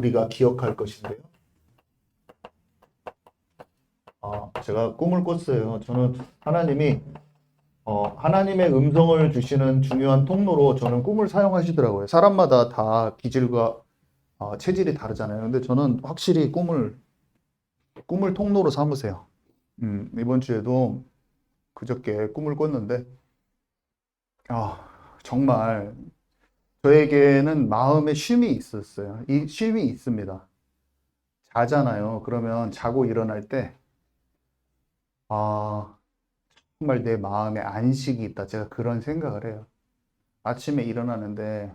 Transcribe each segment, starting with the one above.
우리가 기억할 것인데요. 제가 꿈을 꿨어요. 저는 하나님의 음성을 주시는 중요한 통로로 저는 꿈을 사용하시더라고요. 사람마다 다 기질과 체질이 다르잖아요. 근데 저는 확실히 꿈을 통로로 삼으세요. 이번 주에도 그저께 꿈을 꿨는데, 정말 저에게는 마음의 쉼이 있었어요. 이 쉼이 있습니다. 자잖아요. 그러면 자고 일어날 때, 아, 정말 내 마음에 안식이 있다. 제가 그런 생각을 해요. 아침에 일어나는데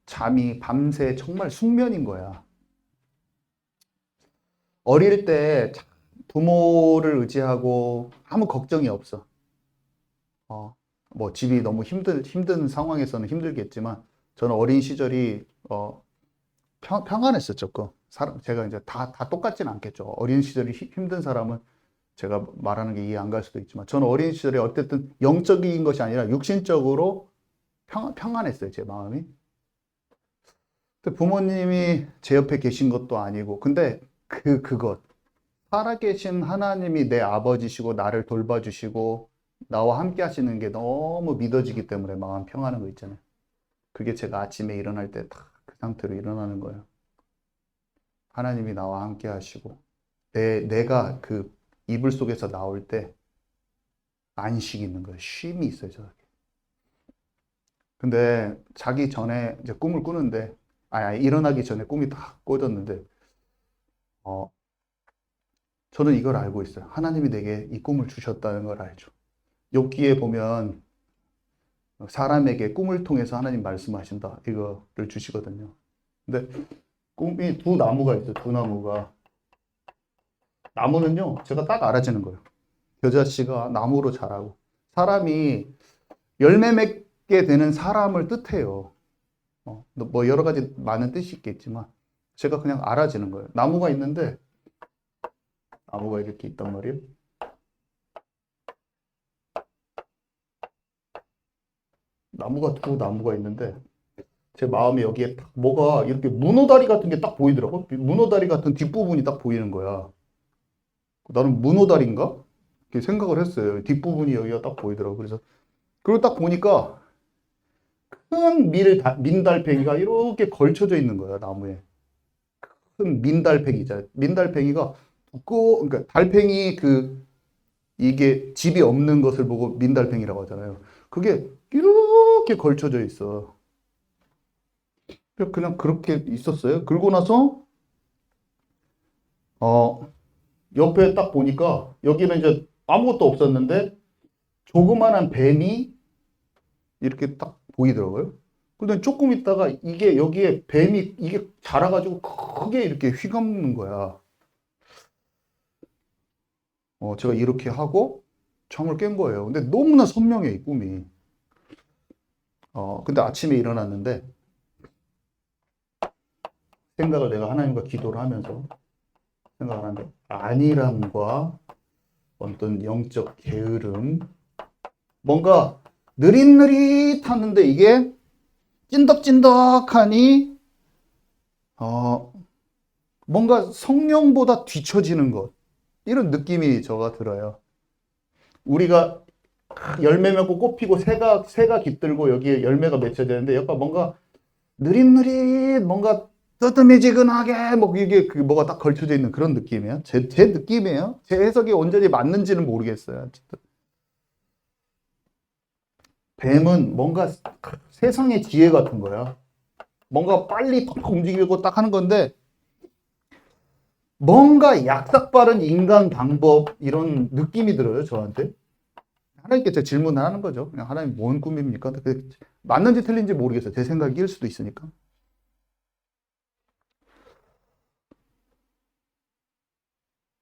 잠이 밤새 정말 숙면인 거야. 어릴 때 부모를 의지하고 아무 걱정이 없어. 뭐 집이 너무 힘든 상황에서는 힘들겠지만 저는 어린 시절이 평안했었죠. 제가 이제 다 똑같진 않겠죠. 어린 시절이 힘든 사람은 제가 말하는 게 이해 안 갈 수도 있지만 저는 어린 시절에 어쨌든 영적인 것이 아니라 육신적으로 평안했어요. 제 마음이. 근데 부모님이 제 옆에 계신 것도 아니고 근데 그것 살아계신 하나님이 내 아버지시고 나를 돌봐주시고 나와 함께 하시는 게 너무 믿어지기 때문에 마음 평안한 거 있잖아요. 그게 제가 아침에 일어날 때 다 그 상태로 일어나는 거예요. 하나님이 나와 함께 하시고 내가 그 이불 속에서 나올 때 안식이 있는 거예요. 쉼이 있어요, 저게. 근데 자기 전에 이제 꿈을 꾸는데 일어나기 전에 꿈이 딱 꿔졌는데 어, 저는 이걸 알고 있어요. 하나님이 내게 이 꿈을 주셨다는 걸 알죠. 욥기에 보면 사람에게 꿈을 통해서 하나님 말씀하신다. 이거를 주시거든요. 근데 꿈이 두 나무가 있어요. 두 나무가. 나무는요, 제가 딱 알아지는 거예요. 겨자씨가 나무로 자라고. 사람이 열매 맺게 되는 사람을 뜻해요. 뭐 여러 가지 많은 뜻이 있겠지만 제가 그냥 알아지는 거예요. 나무가 있는데 나무가 이렇게 있단 말이에요. 두 나무가 있는데 제 마음에 여기에 딱 뭐가 이렇게 문어다리 같은 게 딱 보이더라고. 문어다리 같은 뒷부분이 딱 보이는 거야. 나는 문어다리인가? 이렇게 생각을 했어요. 뒷부분이 여기가 딱 보이더라고. 그래서 그걸 딱 보니까 큰 민달팽이가 이렇게 걸쳐져 있는 거야, 나무에. 큰 민달팽이자 민달팽이가 그러니까 달팽이 이게 집이 없는 것을 보고 민달팽이라고 하잖아요. 그게 이렇게 걸쳐져 있어. 그냥 그렇게 있었어요. 그러고 나서 어 옆에 딱 보니까 여기는 이제 아무것도 없었는데 조그만한 뱀이 이렇게 딱 보이더라고요. 근데 조금 있다가 이게 여기에 뱀이 이게 자라가지고 크게 이렇게 휘감는 거야. 제가 이렇게 하고 잠을 깬 거예요. 근데 너무나 선명해, 이 꿈이. 근데 아침에 일어났는데 생각을 내가 하나님과 기도를 하면서 생각을 하는데 안일함과 어떤 영적 게으름 뭔가 느릿느릿하는데 이게 찐덕찐덕하니 어, 뭔가 성령보다 뒤처지는 것 이런 느낌이 저가 들어요. 우리가 열매 맺고 꽃 피고 새가 깃들고 여기에 열매가 맺혀야 되는데 약간 뭔가 느릿느릿 뭔가 뜨뜻미지근하게 뭐 이게 뭐가 딱 걸쳐져 있는 그런 느낌이에요. 제 느낌이에요. 제 해석이 온전히 맞는지는 모르겠어요. 뱀은 뭔가 세상의 지혜 같은 거야. 뭔가 빨리 팍 움직이고 딱 하는 건데 뭔가 약삭빠른 인간 방법 이런 느낌이 들어요, 저한테. 하나님께 제가 질문을 하는 거죠. 그냥 하나님 뭔 꿈입니까? 맞는지 틀린지 모르겠어요. 제 생각일 수도 있으니까.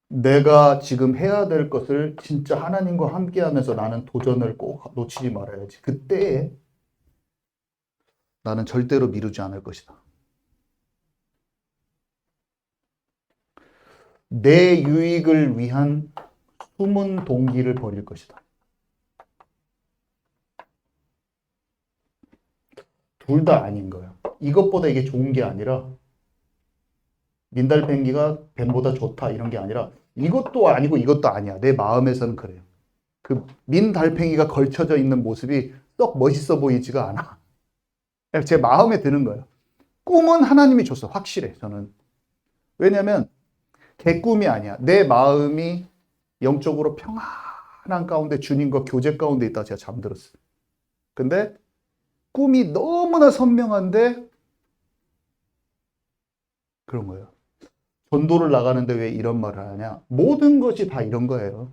내가 지금 해야 될 것을 진짜 하나님과 함께 하면서 나는 도전을 꼭 놓치지 말아야지. 그때 나는 절대로 미루지 않을 것이다. 내 유익을 위한 숨은 동기를 버릴 것이다. 둘 다 아닌 거예요. 이것보다 이게 좋은 게 아니라 민달팽이가 뱀보다 좋다 이런 게 아니라 이것도 아니고 이것도 아니야. 내 마음에서는 그래요. 그 민달팽이가 걸쳐져 있는 모습이 썩 멋있어 보이지가 않아. 그냥 제 마음에 드는 거예요. 꿈은 하나님이 줬어. 확실해, 저는. 왜냐면 개꿈이 아니야. 내 마음이 영적으로 평안한 가운데 주님과 교제 가운데 있다 제가 잠들었어요. 근데 꿈이 너무나 선명한데 그런 거예요. 전도를 나가는데 왜 이런 말을 하냐? 모든 것이 다 이런 거예요.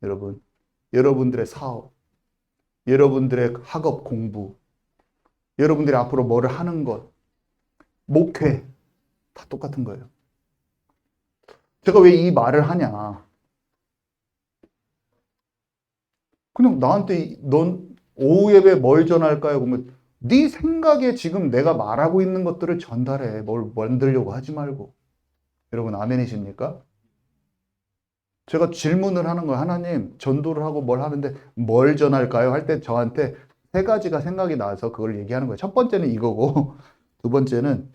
여러분. 여러분들의 사업, 여러분들의 학업 공부, 여러분들이 앞으로 뭐를 하는 것, 목회, 다 똑같은 거예요. 제가 왜 이 말을 하냐? 그냥 나한테 넌 오후 예배 뭘 전할까요? 그러면 네 생각에 지금 내가 말하고 있는 것들을 전달해. 뭘 만들려고 하지 말고. 여러분 아멘이십니까? 제가 질문을 하는 거예요. 하나님, 전도를 하고 뭘 하는데 뭘 전할까요? 할 때 저한테 세 가지가 생각이 나서 그걸 얘기하는 거예요. 첫 번째는 이거고, 두 번째는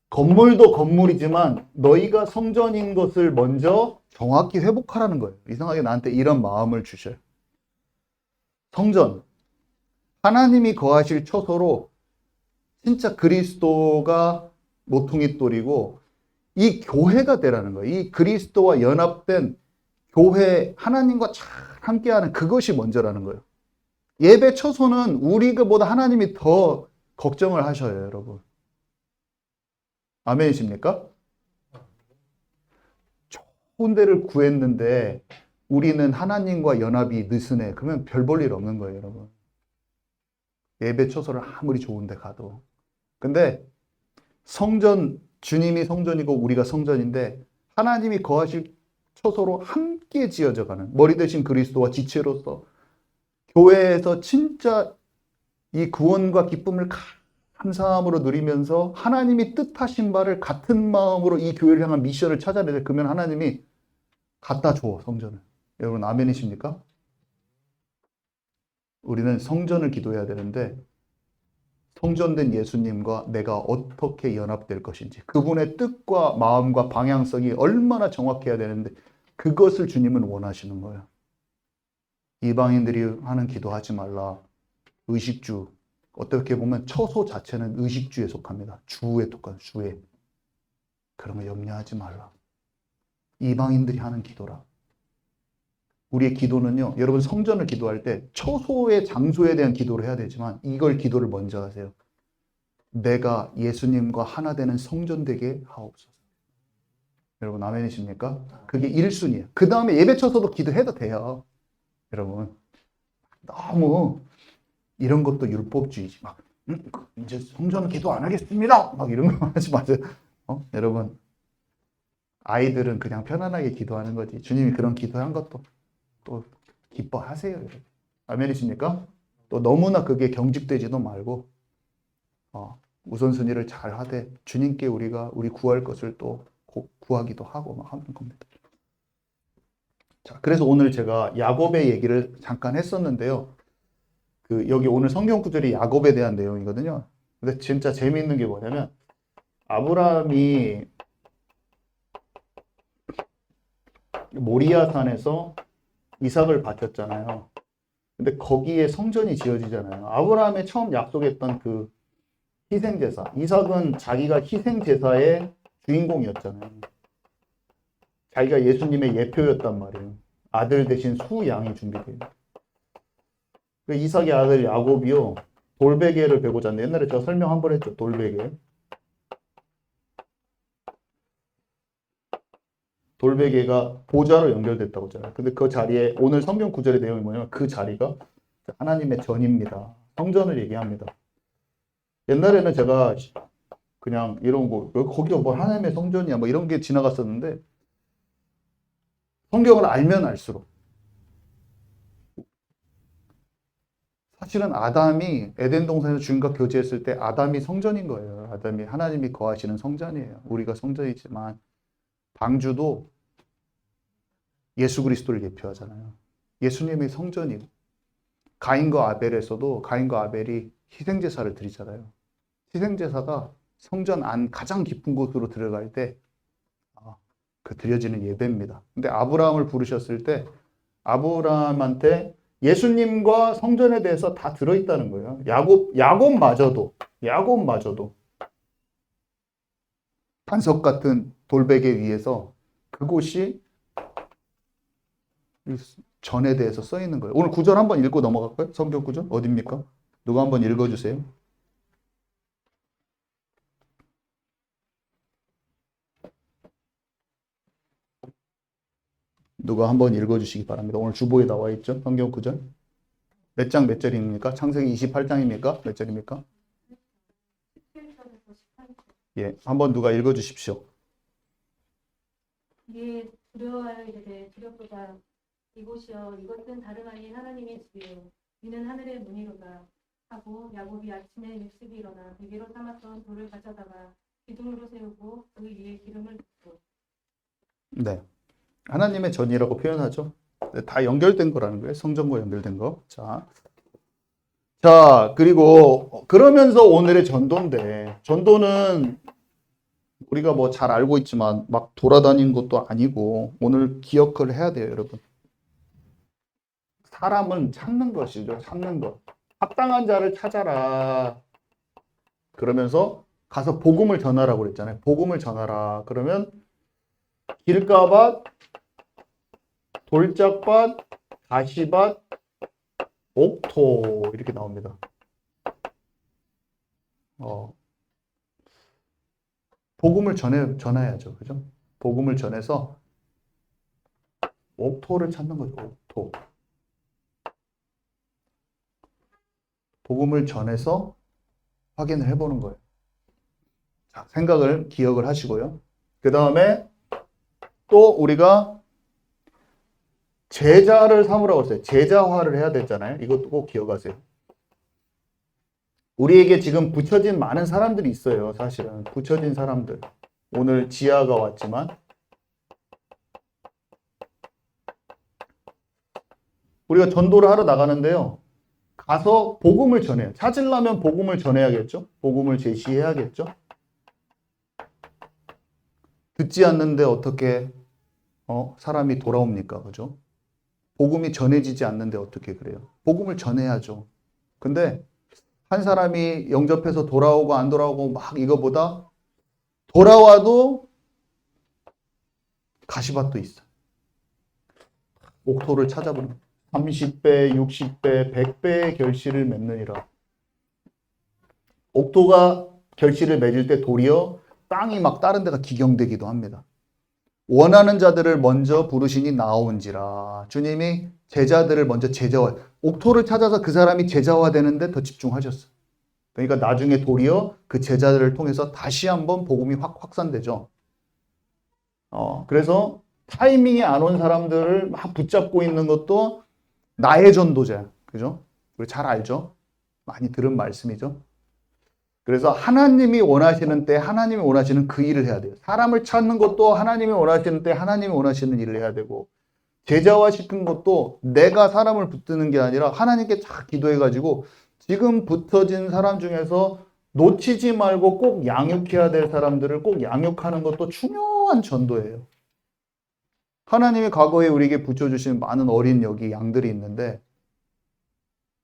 건물도 건물이지만 너희가 성전인 것을 먼저 정확히 회복하라는 거예요. 이상하게 나한테 이런 마음을 주셔요. 성전, 하나님이 거하실 처소로 진짜 그리스도가 모퉁이돌이고 이 교회가 되라는 거예요. 이 그리스도와 연합된 교회, 하나님과 잘 함께하는 그것이 먼저라는 거예요. 예배 처소는 우리보다 하나님이 더 걱정을 하셔요, 여러분. 아멘이십니까? 좋은 데를 구했는데 우리는 하나님과 연합이 느슨해. 그러면 별 볼 일 없는 거예요, 여러분. 예배 처소를 아무리 좋은 데 가도. 근데 성전, 주님이 성전이고 우리가 성전인데 하나님이 거하실 처소로 함께 지어져 가는 머리 대신 그리스도와 지체로서 교회에서 진짜 이 구원과 기쁨을 감사함으로 누리면서 하나님이 뜻하신 바를 같은 마음으로 이 교회를 향한 미션을 찾아내야 돼. 그러면 하나님이 갖다 줘, 성전을. 여러분 아멘이십니까? 우리는 성전을 기도해야 되는데 성전된 예수님과 내가 어떻게 연합될 것인지 그분의 뜻과 마음과 방향성이 얼마나 정확해야 되는데 그것을 주님은 원하시는 거예요. 이방인들이 하는 기도하지 말라. 의식주. 어떻게 보면 처소 자체는 의식주에 속합니다. 주에 속한 주에. 그런 거 염려하지 말라. 이방인들이 하는 기도라. 우리의 기도는요. 여러분 성전을 기도할 때 처소의 장소에 대한 기도를 해야 되지만 이걸 기도를 먼저 하세요. 내가 예수님과 하나 되는 성전 되게 하옵소서. 여러분 아멘이십니까? 그게 1순위예요. 그 다음에 예배 쳐서도 기도해도 돼요. 여러분 너무 이런 것도 율법주의지. 막 이제 성전 기도 안 하겠습니다. 막 이런 거 하지 마세요. 여러분 아이들은 그냥 편안하게 기도하는 거지. 주님이 그런 기도한 것도 또 기뻐하세요. 여러분. 아멘이십니까? 또 너무나 그게 경직되지도 말고 우선순위를 잘 하되 주님께 우리 구할 것을 또 구하기도 하고 막 하는 겁니다. 자, 그래서 오늘 제가 야곱의 얘기를 잠깐 했었는데요. 여기 오늘 성경 구절이 야곱에 대한 내용이거든요. 근데 진짜 재미있는 게 뭐냐면 아브라함이 모리아산에서 이삭을 바쳤잖아요. 근데 거기에 성전이 지어지잖아요. 아브라함이 처음 약속했던 그 희생제사. 이삭은 자기가 희생제사의 주인공이었잖아요. 자기가 예수님의 예표였단 말이에요. 아들 대신 수양이 준비돼요. 그 이삭의 아들 야곱이요. 돌베개를 베고 잤는데 옛날에 제가 설명 한번 했죠. 돌베개. 돌베개가 보좌로 연결됐다고 했잖아요. 근데 그 자리에 오늘 성경 구절의 내용이 뭐냐면 그 자리가 하나님의 전입니다. 성전을 얘기합니다. 옛날에는 제가 그냥 이런 거 거기가 뭐 하나님의 성전이야 뭐 이런 게 지나갔었는데 성경을 알면 알수록 사실은 아담이 에덴 동산에서 주님과 교제했을 때 아담이 성전인 거예요. 아담이 하나님이 거하시는 성전이에요. 우리가 성전이지만 방주도 예수 그리스도를 예표하잖아요. 예수님의 성전이고 가인과 아벨에서도 가인과 아벨이 희생제사를 드리잖아요. 희생제사가 성전 안 가장 깊은 곳으로 들어갈 때 그 드려지는 예배입니다. 근데 아브라함을 부르셨을 때 아브라함한테 예수님과 성전에 대해서 다 들어있다는 거예요. 야곱마저도 반석 같은 돌베개 위에서 그곳이 전에 대해서 써 있는 거예요. 오늘 구절 한번 읽고 넘어갈까요? 성경 구절 어디입니까? 누가 한번 읽어주세요. 누가 한번 읽어주시기 바랍니다. 오늘 주보에 나와 있죠? 성경 구절. 몇 장 몇 절입니까? 창세기 28장입니까? 몇 절입니까? 예, 한번 누가 읽어주십시오. 이에 두려워하여 이르되 두렵도다. 이곳이여 이것은 다름 아닌 하나님의 집이요 이는 하늘의 문이로다 하고 야곱이 아침에 일찍이 일어나 베개로 삼았던 돌을 가져다가 기둥으로 세우고 그 위에 기름을 붓고. 네, 하나님의 전이라고 표현하죠. 다 연결된 거라는 거예요. 성전과 연결된 거. 자, 그리고 그러면서 오늘의 전도인데, 전도는 우리가 뭐 잘 알고 있지만 막 돌아다니는 것도 아니고 오늘 기억을 해야 돼요, 여러분. 사람은 찾는 것이죠. 찾는 것. 합당한 자를 찾아라. 그러면서 가서 복음을 전하라고 그랬잖아요. 복음을 전하라. 그러면 길가밭, 돌짝밭, 가시밭, 옥토 이렇게 나옵니다. 복음을 전해야죠. 그죠? 복음을 전해서 옥토를 찾는 거죠. 옥토. 복음을 전해서 확인을 해보는 거예요. 자, 생각을 기억을 하시고요. 그 다음에 또 우리가 제자를 삼으라고 했어요. 제자화를 해야 됐잖아요. 이것도 꼭 기억하세요. 우리에게 지금 붙여진 많은 사람들이 있어요. 사실은 붙여진 사람들. 오늘 지아가 왔지만 우리가 전도를 하러 나가는데요. 가서 복음을 전해요. 찾으려면 복음을 전해야겠죠. 복음을 제시해야겠죠. 듣지 않는데 어떻게 사람이 돌아옵니까? 그죠? 복음이 전해지지 않는데 어떻게 그래요? 복음을 전해야죠. 근데 한 사람이 영접해서 돌아오고 안 돌아오고 막 이거보다 돌아와도 가시밭도 있어. 옥토를 찾아보는 30배, 60배, 100배의 결실을 맺느니라. 옥토가 결실을 맺을 때 도리어 땅이 막 다른 데가 기경되기도 합니다. 원하는 자들을 먼저 부르시니 나온지라. 주님이 제자들을 먼저 제자화, 옥토를 찾아서 그 사람이 제자화되는데 더 집중하셨어요. 그러니까 나중에 도리어 그 제자들을 통해서 다시 한번 복음이 확산되죠. 그래서 타이밍이 안 온 사람들을 막 붙잡고 있는 것도 나의 전도자. 그죠? 우리 잘 알죠? 많이 들은 말씀이죠. 그래서 하나님이 원하시는 때 하나님이 원하시는 그 일을 해야 돼요. 사람을 찾는 것도 하나님이 원하시는 때 하나님이 원하시는 일을 해야 되고, 제자화시킨 것도 내가 사람을 붙드는 게 아니라 하나님께 쫙 기도해가지고 지금 붙어진 사람 중에서 놓치지 말고 꼭 양육해야 될 사람들을 꼭 양육하는 것도 중요한 전도예요. 하나님이 과거에 우리에게 붙여주신 많은 어린 여기 양들이 있는데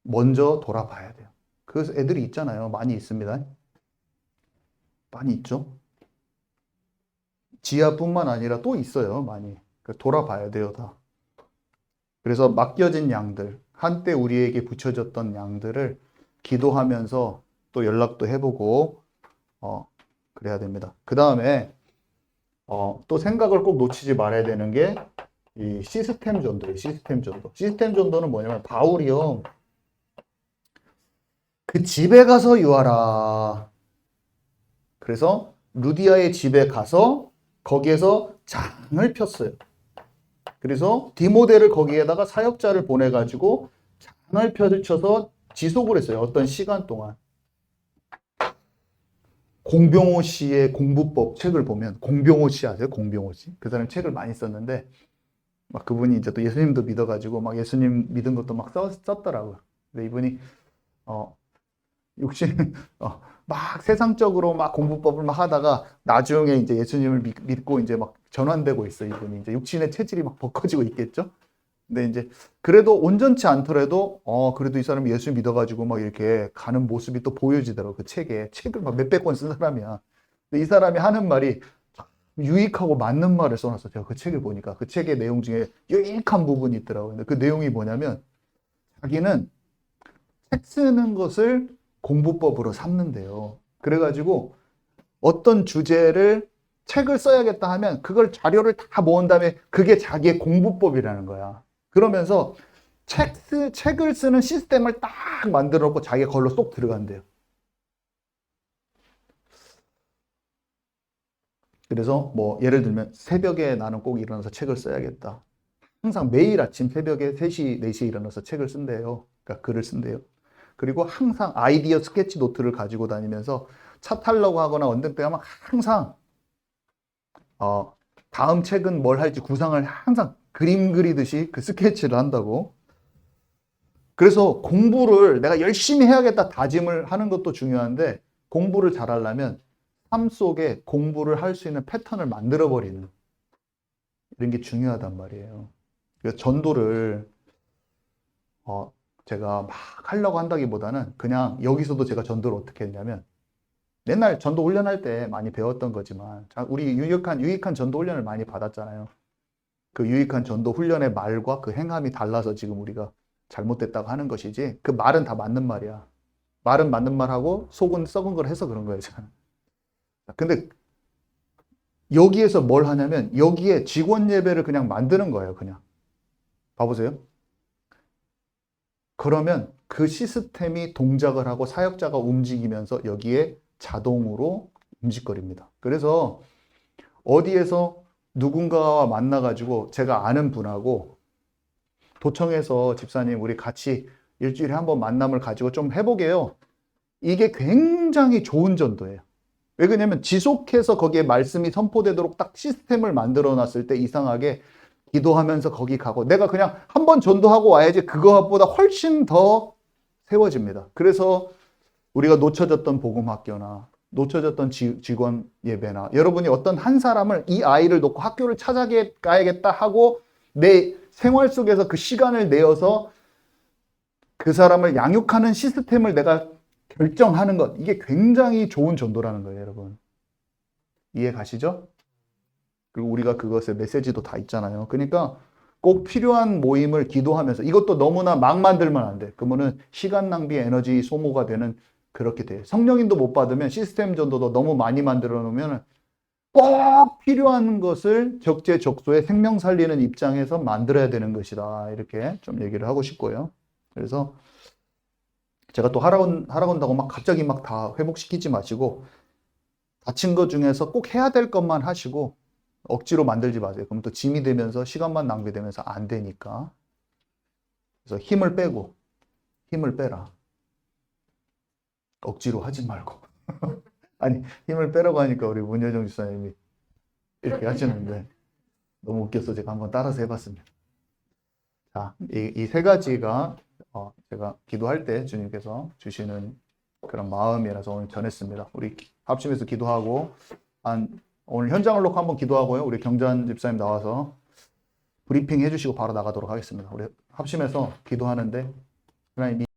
먼저 돌아봐야 돼요. 그래서 애들이 있잖아요. 많이 있습니다. 많이 있죠. 지하뿐만 아니라 또 있어요. 많이. 돌아봐야 돼요. 다. 그래서 맡겨진 양들, 한때 우리에게 붙여졌던 양들을 기도하면서 또 연락도 해보고 그래야 됩니다. 그 다음에 또 생각을 꼭 놓치지 말아야 되는 게 이 시스템 전도예요. 시스템 전도. 시스템 전도는 뭐냐면 바울이요. 그 집에 가서 유하라. 그래서 루디아의 집에 가서 거기에서 장을 폈어요. 그래서 디모데를 거기에다가 사역자를 보내가지고 장을 펼쳐서 지속을 했어요. 어떤 시간 동안. 공병호 씨의 공부법 책을 보면, 공병호 씨 아세요? 공병호 씨? 그 사람 책을 많이 썼는데 막 그분이 이제 또 예수님도 믿어가지고 막 예수님 믿은 것도 막 썼더라고요. 근데 이분이 막 세상적으로 막 공부법을 막 하다가 나중에 이제 예수님을 믿고 이제 막 전환되고 있어. 이분이 이제 육신의 체질이 막 벗겨지고 있겠죠. 근데 이제 그래도 온전치 않더라도 그래도 이 사람이 예수 믿어가지고 막 이렇게 가는 모습이 또 보여지더라고. 그 책을 막 몇백 권 쓴 사람이야. 근데 이 사람이 하는 말이 참 유익하고 맞는 말을 써놨어. 제가 그 책을 보니까 그 책의 내용 중에 유익한 부분이 있더라고요. 근데 그 내용이 뭐냐면 자기는 책 쓰는 것을 공부법으로 삼는데요. 그래가지고 어떤 주제를 책을 써야겠다 하면 그걸 자료를 다 모은 다음에 그게 자기의 공부법이라는 거야. 그러면서 책을 쓰는 시스템을 딱 만들어 놓고 자기가 걸로 쏙 들어간대요. 그래서 뭐 예를 들면 새벽에 나는 꼭 일어나서 책을 써야겠다. 항상 매일 아침 새벽에 3시, 4시에 일어나서 책을 쓴대요. 그러니까 글을 쓴대요. 그리고 항상 아이디어 스케치 노트를 가지고 다니면서 차 타려고 하거나 언등 때 하면 항상 다음 책은 뭘 할지 구상을 항상 그림 그리듯이 그 스케치를 한다고. 그래서 공부를 내가 열심히 해야겠다 다짐을 하는 것도 중요한데 공부를 잘하려면 삶 속에 공부를 할 수 있는 패턴을 만들어 버리는 이런 게 중요하단 말이에요. 그래서 전도를 제가 막 하려고 한다기보다는 그냥 여기서도 제가 전도를 어떻게 했냐면 맨날 전도 훈련할 때 많이 배웠던 거지만 우리 유익한 전도 훈련을 많이 받았잖아요. 그 유익한 전도 훈련의 말과 그 행함이 달라서 지금 우리가 잘못됐다고 하는 것이지 그 말은 다 맞는 말이야. 말은 맞는 말하고 속은 썩은 걸 해서 그런 거예요. 근데 여기에서 뭘 하냐면 여기에 직원 예배를 그냥 만드는 거예요. 그냥 봐보세요. 그러면 그 시스템이 동작을 하고 사역자가 움직이면서 여기에 자동으로 움직거립니다. 그래서 어디에서 누군가와 만나가지고 제가 아는 분하고 도청에서 집사님 우리 같이 일주일에 한 번 만남을 가지고 좀 해보게요. 이게 굉장히 좋은 전도예요. 왜 그러냐면 지속해서 거기에 말씀이 선포되도록 딱 시스템을 만들어 놨을 때 이상하게 기도하면서 거기 가고 내가 그냥 한 번 전도하고 와야지 그것보다 훨씬 더 세워집니다. 그래서 우리가 놓쳐졌던 복음학교나 놓쳐졌던 직원 예배나 여러분이 어떤 한 사람을 이 아이를 놓고 학교를 찾아가야겠다 하고 내 생활 속에서 그 시간을 내어서 그 사람을 양육하는 시스템을 내가 결정하는 것 이게 굉장히 좋은 전도라는 거예요, 여러분. 이해 가시죠? 그리고 우리가 그것의 메시지도 다 있잖아요. 그러니까 꼭 필요한 모임을 기도하면서 이것도 너무나 막 만들면 안 돼. 그러면은 시간 낭비, 에너지 소모가 되는 그렇게 돼. 성령인도 못 받으면 시스템 전도도 너무 많이 만들어 놓으면 꼭 필요한 것을 적재적소에 생명 살리는 입장에서 만들어야 되는 것이다. 이렇게 좀 얘기를 하고 싶고요. 그래서 제가 또 하라 건다고 막 갑자기 막 다 회복시키지 마시고 다친 것 중에서 꼭 해야 될 것만 하시고 억지로 만들지 마세요. 그럼 또 짐이 되면서 시간만 낭비되면서 안 되니까. 그래서 힘을 빼라. 억지로 하지 말고. 아니, 힘을 빼라고 하니까 우리 문여정 집사님이 이렇게 하시는데 너무 웃겨서 제가 한번 따라서 해봤습니다. 자, 이 세 가지가 제가 기도할 때 주님께서 주시는 그런 마음이라서 오늘 전했습니다. 우리 합심해서 기도하고 오늘 현장을 놓고 한번 기도하고요. 우리 경전 집사님 나와서 브리핑 해주시고 바로 나가도록 하겠습니다. 우리 합심해서 기도하는데 하나님